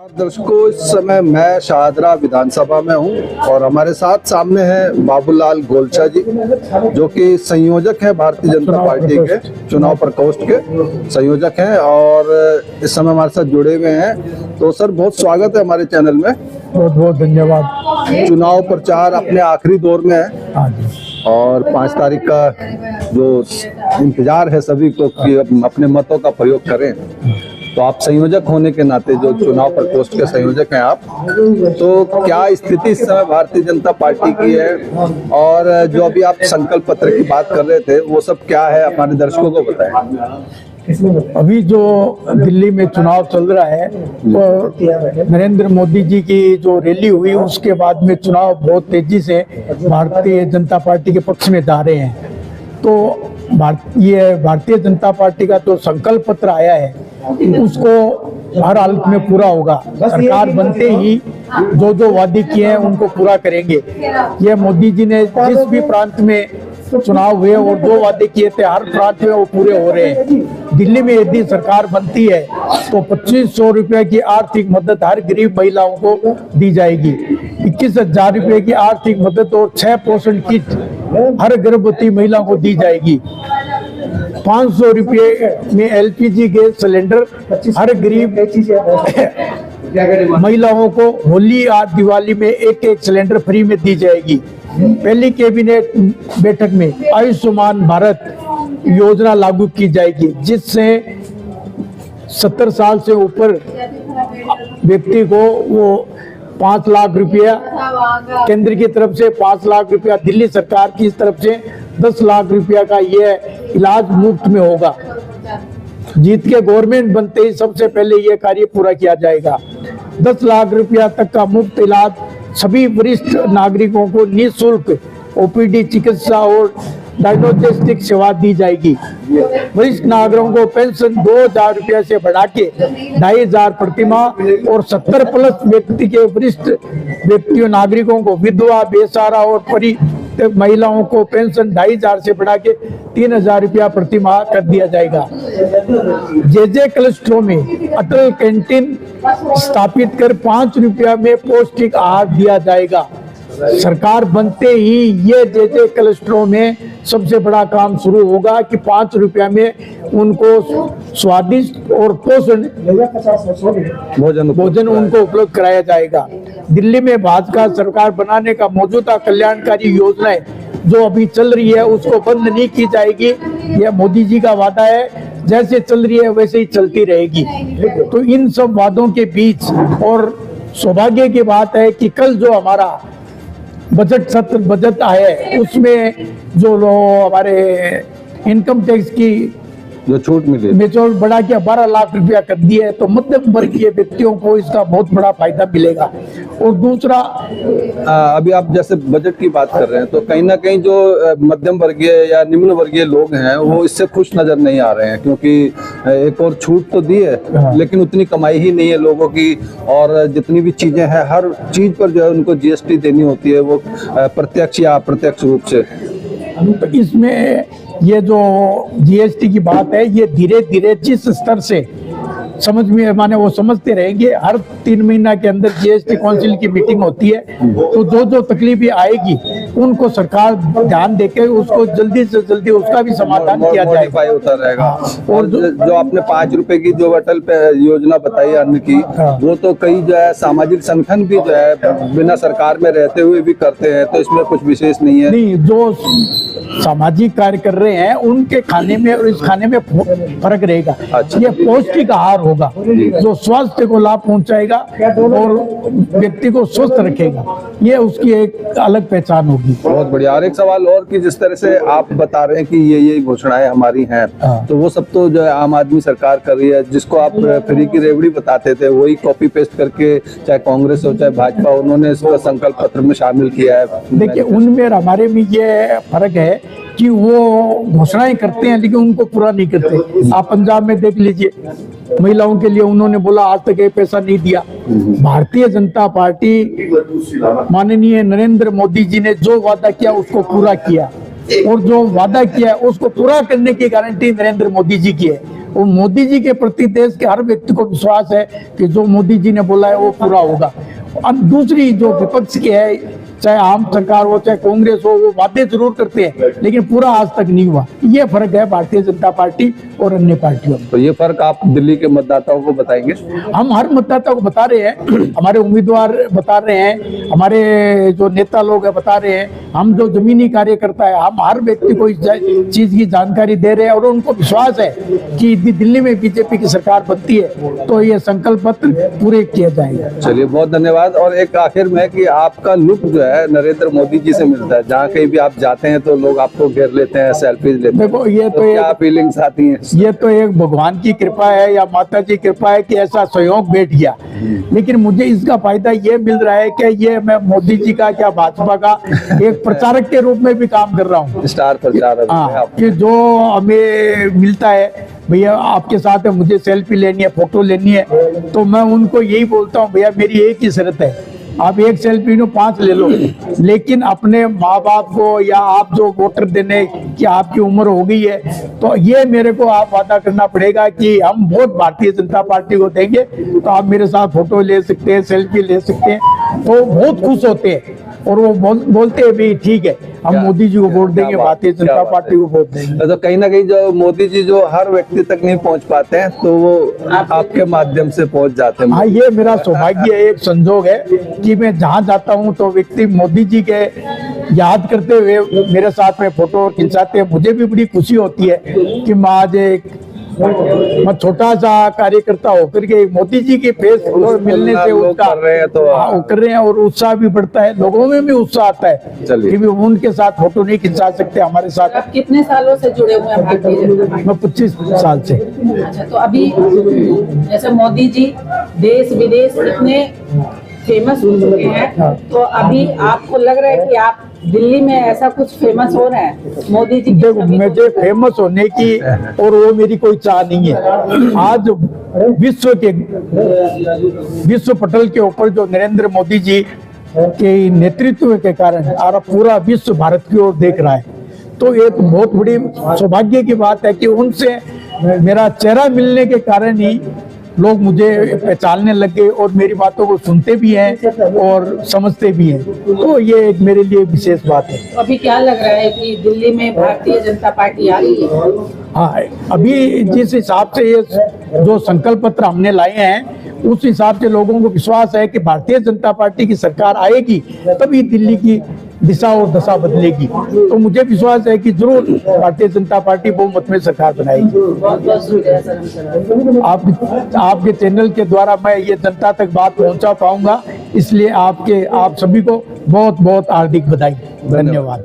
दर्शकों, इस समय मैं शाहदरा विधानसभा में हूं और हमारे साथ सामने हैं बाबूलाल गोलचा जी, जो कि संयोजक है भारतीय जनता पार्टी के चुनाव प्रकोष्ठ के संयोजक हैं और इस समय हमारे साथ जुड़े हुए हैं। तो सर, बहुत स्वागत है हमारे चैनल में। बहुत बहुत धन्यवाद। चुनाव प्रचार अपने आखिरी दौर में है और 5 तारीख का जो इंतजार है सभी को कि अपने मतों का प्रयोग करें। तो आप संयोजक होने के नाते, जो चुनाव प्रकोष्ठ के संयोजक हैं आप, तो क्या स्थिति इस समय भारतीय जनता पार्टी की है और जो अभी आप संकल्प पत्र की बात कर रहे थे वो सब क्या है, हमारे दर्शकों को बताएं। अभी जो दिल्ली में चुनाव चल रहा है तो नरेंद्र मोदी जी की जो रैली हुई उसके बाद में चुनाव बहुत तेजी से भारतीय जनता पार्टी के पक्ष में जा रहे हैं। तो भारतीय जनता पार्टी का जो संकल्प पत्र आया है उसको हर हालत में पूरा होगा। सरकार बनते ही जो जो वादे किए हैं उनको पूरा करेंगे। ये मोदी जी ने जिस भी प्रांत में चुनाव हुए और जो वादे किए थे हर प्रांत में वो पूरे हो रहे हैं। दिल्ली में यदि सरकार बनती है तो 2500 रुपए की आर्थिक मदद हर गरीब महिलाओं को दी जाएगी। 21,000 रुपए की आर्थिक मदद और 6 पोषण किट हर गर्भवती महिला को दी जाएगी। 500 रुपये में LPG गैस सिलेंडर हर गरीब महिलाओं को होली और दिवाली में एक सिलेंडर फ्री में दी जाएगी। पहली कैबिनेट बैठक में आयुष्मान भारत योजना लागू की जाएगी, जिससे 70 साल से ऊपर व्यक्ति को वो 5 लाख रुपया केंद्र की तरफ से, 5 लाख रुपया दिल्ली सरकार की तरफ से 10 लाख रुपया का ये इलाज मुफ्त में होगा। जीत के गवर्नमेंट बनते ही सबसे पहले ये कार्य पूरा किया जाएगा। 10 लाख रुपया तक का मुफ्त इलाज सभी वरिष्ठ नागरिकों को निःशुल्क OPD चिकित्सा और डायग्नोस्टिक सेवा दी जाएगी। वरिष्ठ नागरिकों को पेंशन 2,000 रुपये से बढ़ा के 2,500 प्रतिमाह और 70 प्लस व्यक्ति के वरिष्ठ व्यक्तियों नागरिकों को, विधवा, बेसहारा और महिलाओं को पेंशन 2,500 से बढ़ा के 3,000 रुपया प्रतिमाह कर दिया जाएगा। जे क्लस्टरों में अटल कैंटीन स्थापित कर 5 रुपया में पौष्टिक आहार दिया जाएगा। सरकार बनते ही ये जे क्लस्टरों में सबसे बड़ा काम शुरू होगा कि 5 रुपया में उनको स्वादिष्ट और पोषण भोजन उनको उपलब्ध कराया जाएगा। दिल्ली में भाजपा सरकार बनाने का मौजूदा कल्याणकारी योजनाएं जो अभी चल रही है उसको बंद नहीं की जाएगी। यह मोदी जी का वादा है, जैसे चल रही है वैसे ही चलती रहेगी। तो इन सब वादों के बीच और सौभाग्य की बात है कि कल जो हमारा बजट आया उसमें जो हमारे इनकम टैक्स की जो छूट मिली मेचोर बढ़ा के 12 लाख रुपया कर दिया है, तो मध्यम वर्गीय व्यक्तियों को इसका बहुत बड़ा फायदा मिलेगा। और दूसरा, अभी आप जैसे बजट की बात कर रहे हैं तो कहीं ना कहीं जो मध्यम वर्गीय या निम्न वर्गीय लोग हैं वो इससे खुश नजर नहीं आ रहे हैं, क्योंकि एक और छूट तो दी है लेकिन उतनी कमाई ही नहीं है लोगों की, और जितनी भी चीजें हैं हर चीज पर जो है उनको GST देनी होती है, वो प्रत्यक्ष या अप्रत्यक्ष रूप से। तो इसमें ये जो GST की बात है ये धीरे धीरे जिस स्तर से समझ में माने वो समझते रहेंगे। हर 3 महीना के अंदर GST काउंसिल की मीटिंग होती है, तो जो तकलीफें आएगी उनको सरकार ध्यान देकर उसको जल्दी से जल्दी उसका भी समाधान किया जाएगा, होता रहेगा। और जो आपने 5 रुपए की जो अटल योजना बताई अन्न की, वो तो कई जो है सामाजिक संगठन भी जो है बिना सरकार में रहते हुए भी करते हैं, तो इसमें कुछ विशेष नहीं है। नहीं, जो सामाजिक कार्य कर रहे हैं उनके खाने में और इस खाने में फर्क रहेगा। अच्छा। ये पौष्टिक आहार होगा जो स्वास्थ्य को लाभ पहुंचाएगा और व्यक्ति को स्वस्थ रखेगा। ये उसकी एक अलग पहचान होगी। बहुत बढ़िया। और एक सवाल और कि जिस तरह से आप बता रहे हैं कि ये घोषणाएं हमारी हैं, तो वो सब तो जो है आम आदमी सरकार कर रही है। जिसको आप फ्री की रेवड़ी बताते थे वही कॉपी पेस्ट करके चाहे कांग्रेस हो चाहे भाजपा, उन्होंने इसको संकल्प पत्र में शामिल किया है। देखिए, उनमें और हमारे में ये फर्क है कि वो घोषणाएं करते हैं लेकिन उनको पूरा नहीं करते। आप पंजाब में देख लीजिए, महिलाओं के लिए उन्होंने बोला आज तक ये पैसा नहीं दिया। भारतीय जनता पार्टी माननीय नरेंद्र मोदी जी ने जो वादा किया उसको पूरा किया, और जो वादा किया उसको पूरा करने की गारंटी नरेंद्र मोदी जी की है। वो मोदी जी के प्रति देश के हर व्यक्ति को विश्वास है कि जो मोदी जी ने बोला है वो पूरा होगा। अब दूसरी जो विपक्ष की है, चाहे आम सरकार हो चाहे कांग्रेस हो, वो वादे जरूर करते हैं लेकिन पूरा आज तक नहीं हुआ। ये फर्क है भारतीय जनता पार्टी और अन्य पार्टियों में। तो ये फर्क आप दिल्ली के मतदाताओं को बताएंगे? हम हर मतदाता को बता रहे हैं, हमारे उम्मीदवार बता रहे हैं, हमारे जो नेता लोग हैं बता रहे हैं, हम जो जमीनी कार्यकर्ता है, हम हर व्यक्ति को इस चीज की जानकारी दे रहे हैं और उनको विश्वास है कि दिल्ली में बीजेपी की सरकार बनती है तो ये संकल्प पत्र पूरे किए जाएंगे। चलिए, बहुत धन्यवाद। और एक आखिर में कि आपका लुक जो है नरेंद्र मोदी जी से मिलता है, जहाँ कहीं भी आप जाते हैं तो लोग आपको घेर लेते हैं, सेल्फीज लेते हैं। देखो ये तो क्या फीलिंग्स आती हैं? ये तो एक भगवान की कृपा है या माता जी की कृपा है कि ऐसा सहयोग बैठ गया, लेकिन मुझे इसका फायदा ये मिल रहा है कि ये मैं मोदी जी का क्या भाजपा का एक प्रचारक के रूप में भी काम कर रहा हूँ। स्टार प्रचारक। हाँ, कि जो हमें मिलता है, भैया आपके साथ है, मुझे सेल्फी लेनी है, फोटो लेनी है, तो मैं उनको यही बोलता हूँ भैया मेरी एक ही शर्त है, आप एक सेल्फी नो 5 ले लो, लेकिन अपने माँ बाप को या आप जो वोटर देने की आपकी उम्र हो गई है तो ये मेरे को आप वादा करना पड़ेगा कि हम वोट भारतीय जनता पार्टी को देंगे, तो आप मेरे साथ फोटो ले सकते हैं, सेल्फी ले सकते हैं, तो बहुत खुश होते हैं और वो बोलते हैं भी ठीक है हम मोदी जी को वोट देंगे, भारतीय जनता पार्टी को वोट देंगे। तो कहीं ना कहीं जो मोदी जी जो हर व्यक्ति तक नहीं पहुंच पाते हैं तो वो आपके माध्यम से पहुंच जाते हैं। हाँ, ये मेरा सौभाग्य है, एक संजोग है कि मैं जहाँ जाता हूँ तो व्यक्ति मोदी जी के याद करते हुए मेरे साथ में फोटो खिंचाते हैं। मुझे भी बड़ी खुशी होती है कि मैं आज मैं छोटा सा कार्यकर्ता होकर के मोदी जी के फेस मिलने से उसका कर रहे हैं तो कर रहे हैं और उत्साह भी बढ़ता है, लोगों में भी उत्साह आता है चलिए। कि उनके साथ फोटो नहीं खिंचा सकते हमारे साथ। आप कितने सालों से जुड़े हुए हैं भारतीय जनता पार्टी? मैं 25 साल से। अच्छा, तो अभी जैसे मोदी जी देश विदेश इतने फेमस हो चुके हैं, तो अभी आपको लग रहा है कि आप दिल्ली में ऐसा कुछ फेमस हो रहा है मोदी जी? देखो, मुझे फेमस होने की और वो मेरी कोई चाह नहीं है। आज विश्व पटल के ऊपर जो नरेंद्र मोदी जी के नेतृत्व के कारण पूरा विश्व भारत की ओर देख रहा है, तो एक बहुत बड़ी सौभाग्य की बात है कि उनसे मेरा चेहरा मिलने के कारण ही लोग मुझे पहचानने लग गए और मेरी बातों को सुनते भी हैं और समझते भी हैं, तो ये एक मेरे लिए विशेष बात है। अभी क्या लग रहा है कि दिल्ली में भारतीय जनता पार्टी आ रही है? हाँ, अभी जिस हिसाब से ये जो संकल्प पत्र हमने लाए हैं उस हिसाब से लोगों को विश्वास है कि भारतीय जनता पार्टी की सरकार आएगी तभी दिल्ली की दिशा और दशा बदलेगी। तो मुझे विश्वास है कि जरूर भारतीय जनता पार्टी बहुमत में सरकार बनाएगी। बहुत बहुत शुक्रिया सर। आपके चैनल के द्वारा मैं ये जनता तक बात पहुंचा पाऊंगा, इसलिए आप सभी को बहुत बहुत हार्दिक बधाई। धन्यवाद।